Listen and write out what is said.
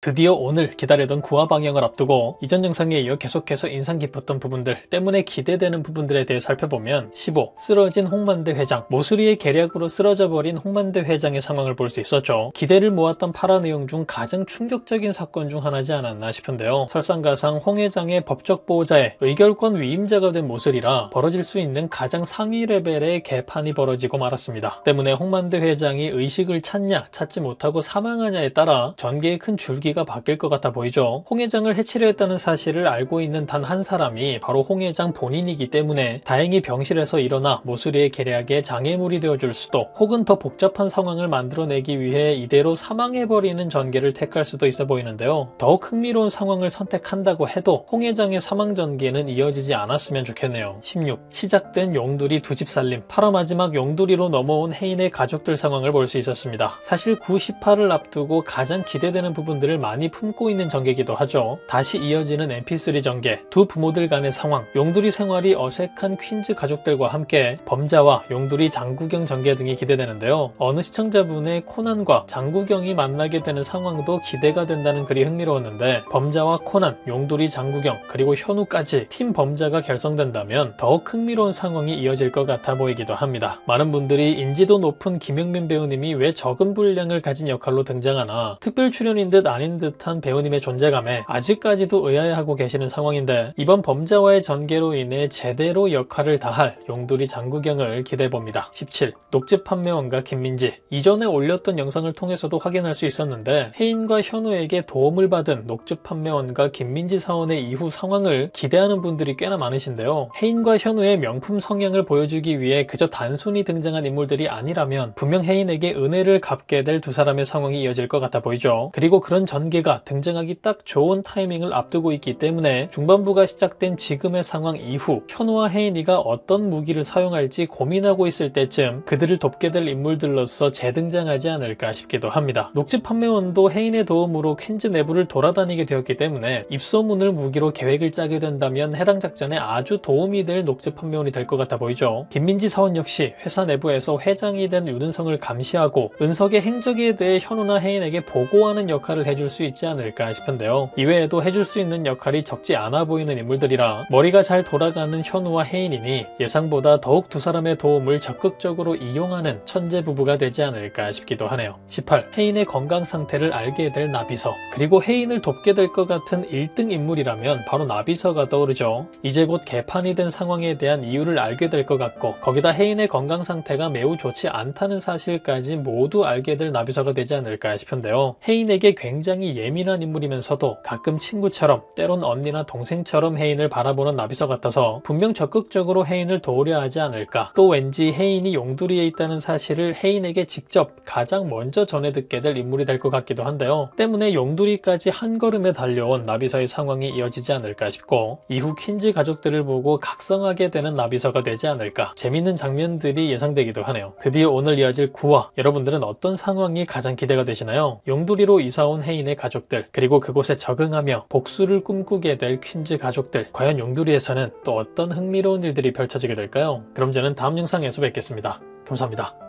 드디어 오늘 기다리던 9화 방영을 앞두고 이전 영상에 이어 계속해서 인상 깊었던 부분들 때문에 기대되는 부분들에 대해 살펴보면 15. 쓰러진 홍만대 회장, 모수리의 계략으로 쓰러져 버린 홍만대 회장의 상황을 볼 수 있었죠. 기대를 모았던 8화 내용 중 가장 충격적인 사건 중 하나지 않았나 싶은데요. 설상가상 홍 회장의 법적 보호자의 의결권 위임자가 된 모술이라 벌어질 수 있는 가장 상위 레벨의 개판이 벌어지고 말았습니다. 때문에 홍만대 회장이 의식을 찾냐 찾지 못하고 사망하냐에 따라 전개의 큰 줄기가 바뀔 것 같아 보이죠. 홍 회장을 해치려 했다는 사실을 알고 있는 단 한 사람이 바로 홍 회장 본인이기 때문에 다행히 병실에서 일어나 모수리의 계략에 장애물이 되어줄 수도, 혹은 더 복잡한 상황을 만들어내기 위해 이대로 사망해버리는 전개를 택할 수도 있어 보이는데요. 더욱 흥미로운 상황을 선택한다고 해도 홍 회장의 사망 전개는 이어지지 않았으면 좋겠네요. 16. 시작된 용두리 두 집 살림, 8화 마지막 용두리로 넘어온 혜인의 가족들 상황을 볼 수 있었습니다. 사실 9, 10화를 앞두고 가장 기대되는 부분들을 많이 품고 있는 전개이기도 하죠. 다시 이어지는 mp3 전개, 두 부모들 간의 상황, 용두리 생활이 어색한 퀸즈 가족들과 함께 범자와 용두리 장구경 전개 등이 기대되는데요. 어느 시청자분의 코난과 장구경이 만나게 되는 상황도 기대가 된다는 글이 흥미로웠는데, 범자와 코난, 용두리 장구경, 그리고 현우까지 팀 범자가 결성된다면 더욱 흥미로운 상황이 이어질 것 같아 보이기도 합니다. 많은 분들이 인지도 높은 김용민 배우님이 왜 적은 분량을 가진 역할로 등장하나 특별 출연인 듯 아닌 듯한 배우님의 존재감에 아직까지도 의아해하고 계시는 상황인데, 이번 범자와의 전개로 인해 제대로 역할을 다할 용두리 장구경을 기대해봅니다. 17. 녹즙 판매원과 김민지, 이전에 올렸던 영상을 통해서도 확인할 수 있었는데 혜인과 현우에게 도움을 받은 녹즙 판매원과 김민지 사원의 이후 상황을 기대하는 분들이 꽤나 많으신데요. 혜인과 현우의 명품 성향을 보여주기 위해 그저 단순히 등장한 인물들이 아니라면 분명 혜인에게 은혜를 갚게 될 두 사람의 상황이 이어질 것 같아 보이죠. 그리고 그런 전개가 등장하기 딱 좋은 타이밍을 앞두고 있기 때문에 중반부가 시작된 지금의 상황 이후 현우와 혜인이가 어떤 무기를 사용할지 고민하고 있을 때쯤 그들을 돕게 될 인물들로서 재등장하지 않을까 싶기도 합니다. 녹즙 판매원도 혜인의 도움으로 퀸즈 내부를 돌아다니게 되었기 때문에 입소문을 무기로 계획을 짜게 된다면 해당 작전에 아주 도움이 될 녹즙 판매원이 될 것 같아 보이죠. 김민지 사원 역시 회사 내부에서 회장이 된 윤은성을 감시하고 은석의 행적에 대해 현우나 혜인에게 보고하는 역할을 해줄 수 있지 않을까 싶은데요. 이외에도 해줄 수 있는 역할이 적지 않아 보이는 인물들이라 머리가 잘 돌아가는 현우와 혜인이니 예상보다 더욱 두 사람의 도움을 적극적으로 이용하는 천재 부부가 되지 않을까 싶기도 하네요. 18. 혜인의 건강 상태를 알게 될 나비서, 그리고 혜인을 돕게 될 것 같은 1등 인물이라면 바로 나비서가 떠오르죠. 이제 곧 개판이 된 상황에 대한 이유를 알게 될 것 같고, 거기다 혜인의 건강 상태가 매우 좋지 않다는 사실까지 모두 알게 될 나비서가 되지 않을까 싶은데요. 혜인에게 굉장히 예민한 인물이면서도 가끔 친구처럼, 때론 언니나 동생처럼 혜인을 바라보는 나비서 같아서 분명 적극적으로 혜인을 도우려 하지 않을까. 또 왠지 혜인이 용두리에 있다는 사실을 혜인에게 직접 가장 먼저 전해 듣게 될 인물이 될 것 같기도 한데요. 때문에 용두리까지 한 걸음에 달려온 나비서의 상황이 이어지지 않을까 싶고, 이후 퀸즈 가족들을 보고 각성하게 되는 나비서가 되지 않을까, 재밌는 장면들이 예상되기도 하네요. 드디어 오늘 이어질 9화, 여러분들은 어떤 상황이 가장 기대가 되시나요? 용두리로 이사온 혜인의 가족들, 그리고 그곳에 적응하며 복수를 꿈꾸게 될 퀸즈 가족들, 과연 용두리에서는 또 어떤 흥미로운 일들이 펼쳐지게 될까요? 그럼 저는 다음 영상에서 뵙겠습니다. 감사합니다.